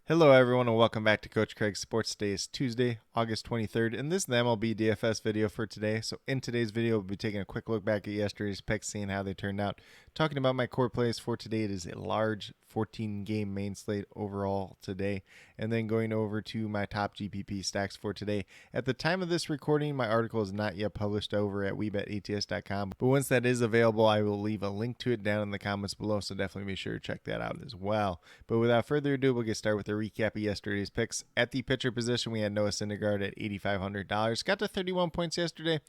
Hello, everyone, and welcome back to Coach Craig's Sports Day. It's Tuesday, August 23rd, and this is the MLB DFS video for today. So, in today's video, we'll be taking a quick look back at yesterday's picks, seeing how they turned out. Talking about my core plays for today, it is a large 14-game main slate overall today, and then going over to my top GPP stacks for today. At the time of this recording, my article is not yet published over at WeBetATS.com, but once that is available, I will leave a link to it down in the comments below, so definitely be sure to check that out as well. But without further ado, we'll get started with a recap of yesterday's picks. At the pitcher position, we had Noah Syndergaard at $8,500. Got to 31 points yesterday.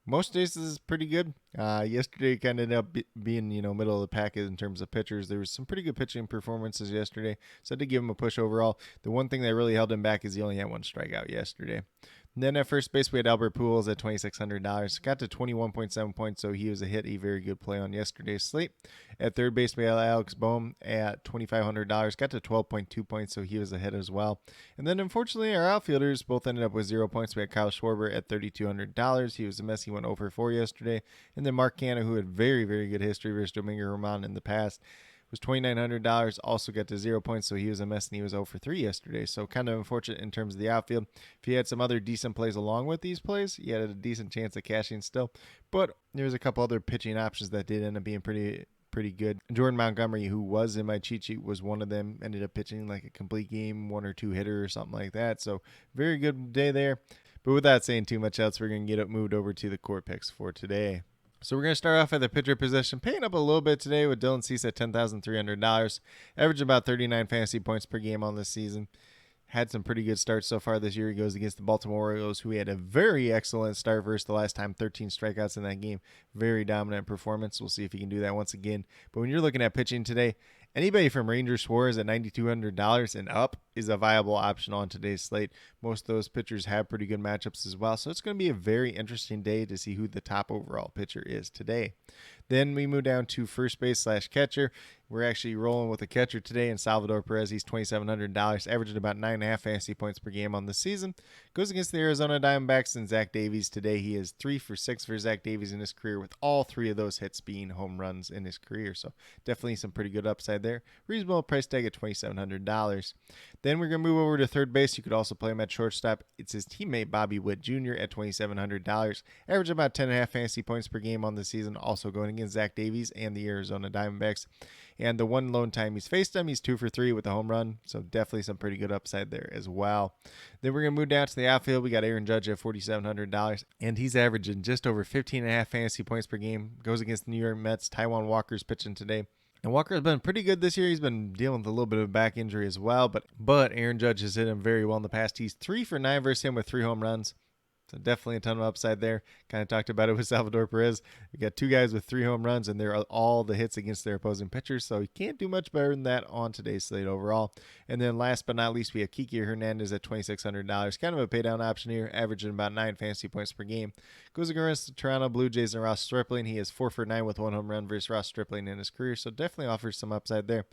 Most days this is pretty good. Yesterday kind of ended up being, middle of the pack in terms of pitchers. There was some pretty good pitching performances yesterday, so I did give him a push overall. The one thing that really held him back is he only had one strikeout yesterday. And then at first base, we had Albert Pujols at $2,600. Got to 21.7 points, so he was a very good play on yesterday's slate. At third base, we had Alex Bohm at $2,500. Got to 12.2 points, so he was a hit as well. And then, unfortunately, our outfielders both ended up with 0 points. We had Kyle Schwarber at $3,200. He was a mess. He went over 4 yesterday. And then Mark Canha, who had very, very good history versus Domingo Germán in the past, was $2,900, also got to 0 points, so he was a mess, and he was 0 for 3 yesterday. So kind of unfortunate in terms of the outfield. If he had some other decent plays along with these plays, he had a decent chance of cashing still. But there's a couple other pitching options that did end up being pretty good. Jordan Montgomery, who was in my cheat sheet, was one of them. Ended up pitching like a complete game, 1 or 2 hitter or something like that. So very good day there. But without saying too much else, we're going to get it moved over to the core picks for today. So we're going to start off at the pitcher position, paying up a little bit today with Dylan Cease at $10,300, averaging about 39 fantasy points per game on this season. Had some pretty good starts so far this year. He goes against the Baltimore Orioles, who had a very excellent start versus the last time, 13 strikeouts in that game. Very dominant performance. We'll see if he can do that once again. But when you're looking at pitching today, anybody from Ranger Suarez at $9,200 and up is a viable option on today's slate. Most of those pitchers have pretty good matchups as well. So it's going to be a very interesting day to see who the top overall pitcher is today. Then we move down to first base / catcher. We're actually rolling with a catcher today in Salvador Perez. He's $2,700, averaging about 9.5 fantasy points per game on the season. Goes against the Arizona Diamondbacks and Zach Davies today. He is 3 for 6 for Zach Davies in his career, with all 3 of those hits being home runs in his career. So definitely some pretty good upside there. Reasonable price tag at $2,700. Then we're going to move over to third base. You could also play him at shortstop. It's his teammate Bobby Witt Jr. at $2,700, averaging about 10.5 fantasy points per game on the season. Also going against Zach Davies and the Arizona Diamondbacks. And the one lone time he's faced him, he's 2 for 3 with a home run. So definitely some pretty good upside there as well. Then we're going to move down to the outfield. We got Aaron Judge at $4,700, and he's averaging just over 15.5 fantasy points per game. Goes against the New York Mets. Taijuan Walker's pitching today. And Walker's been pretty good this year. He's been dealing with a little bit of a back injury as well, but Aaron Judge has hit him very well in the past. He's 3 for 9 versus him with 3 home runs. So definitely a ton of upside there. Kind of talked about it with Salvador Perez. We got 2 guys with 3 home runs, and they're all the hits against their opposing pitchers. So you can't do much better than that on today's slate overall. And then last but not least, we have Kiki Hernandez at $2,600. Kind of a paydown option here, averaging about 9 fantasy points per game. Goes against the Toronto Blue Jays and Ross Stripling. He is 4 for 9 with 1 home run versus Ross Stripling in his career. So definitely offers some upside there.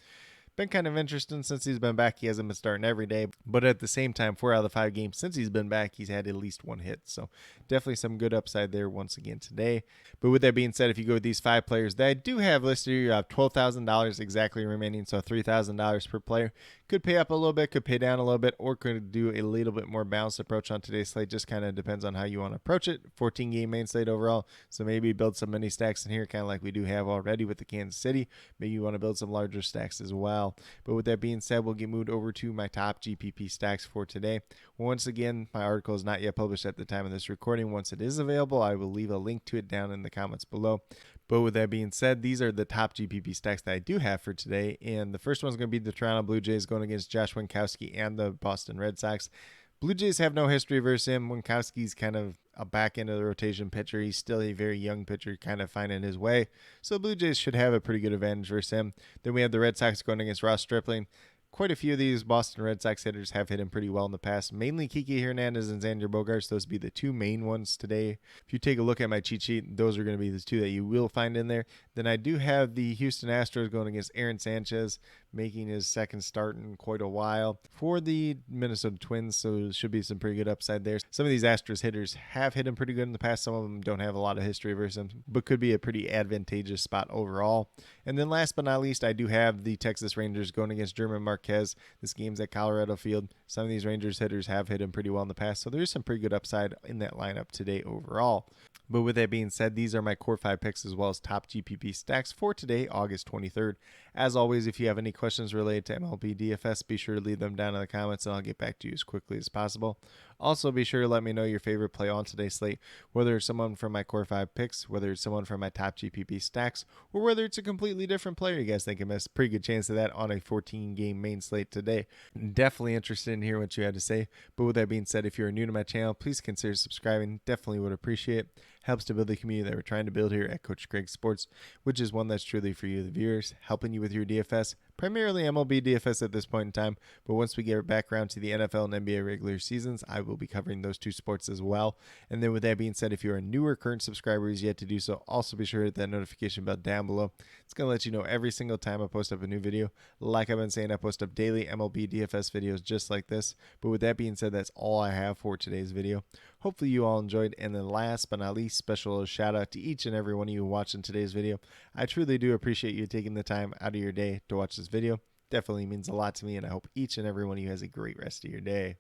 Been kind of interesting since he's been back. He hasn't been starting every day, but at the same time, 4 out of the 5 games since he's been back, he's had at least 1 hit. So definitely some good upside there once again today. But with that being said, if you go with these 5 players that I do have listed here, you have $12,000 exactly remaining, so $3,000 per player. Could pay up a little bit, could pay down a little bit, or could do a little bit more balanced approach on today's slate. Just kind of depends on how you want to approach it. 14-game main slate overall, so maybe build some mini stacks in here, kind of like we do have already with the Kansas City. Maybe you want to build some larger stacks as well. But with that being said, we'll get moved over to my top GPP stacks for today. Once again, my article is not yet published at the time of this recording. Once it is available, I will leave a link to it down in the comments below. But with that being said, these are the top GPP stacks that I do have for today. And the first one's going to be the Toronto Blue Jays going against Josh Winkowski and the Boston Red Sox. Blue Jays have no history versus him. Winkowski's kind of a back end of the rotation pitcher. He's still a very young pitcher, kind of finding his way. So Blue Jays should have a pretty good advantage versus him. Then we have the Red Sox going against Ross Stripling. Quite a few of these Boston Red Sox hitters have hit him pretty well in the past. Mainly Kiki Hernandez and Xander Bogaerts. Those would be the 2 main ones today. If you take a look at my cheat sheet, those are going to be the 2 that you will find in there. Then I do have the Houston Astros going against Aaron Sanchez. making his second start in quite a while for the Minnesota Twins, so should be some pretty good upside there. Some of these Astros hitters have hit him pretty good in the past. Some of them don't have a lot of history versus him, but could be a pretty advantageous spot overall. And then last but not least, I do have the Texas Rangers going against German Marquez. This game's at Colorado Field. Some of these Rangers hitters have hit him pretty well in the past, so there's some pretty good upside in that lineup today overall. But with that being said, these are my core 5 picks as well as top GPP stacks for today, August 23rd. As always, if you have any questions related to MLB DFS, be sure to leave them down in the comments and I'll get back to you as quickly as possible. Also, be sure to let me know your favorite play on today's slate, whether it's someone from my core 5 picks, whether it's someone from my top GPP stacks, or whether it's a completely different player you guys think I missed. Pretty good chance of that on a 14-game main slate today. Definitely interested in hearing what you had to say. But with that being said, if you're new to my channel, please consider subscribing. Definitely would appreciate it. Helps to build the community that we're trying to build here at Coach Craig Sports, which is one that's truly for you, the viewers, helping you with your DFS, primarily MLB DFS at this point in time. But once we get back around to the NFL and NBA regular seasons, I will be covering those two sports as well. And then with that being said, if you're a newer current subscriber who's yet to do so, also be sure to hit that notification bell down below. It's going to let you know every single time I post up a new video. Like I've been saying, I post up daily MLB DFS videos just like this. But with that being said, that's all I have for today's video. Hopefully you all enjoyed. And then last but not least, special shout out to each and every one of you watching today's video. I truly do appreciate you taking the time out of your day to watch this video. Definitely means a lot to me, and I hope each and every one of you has a great rest of your day.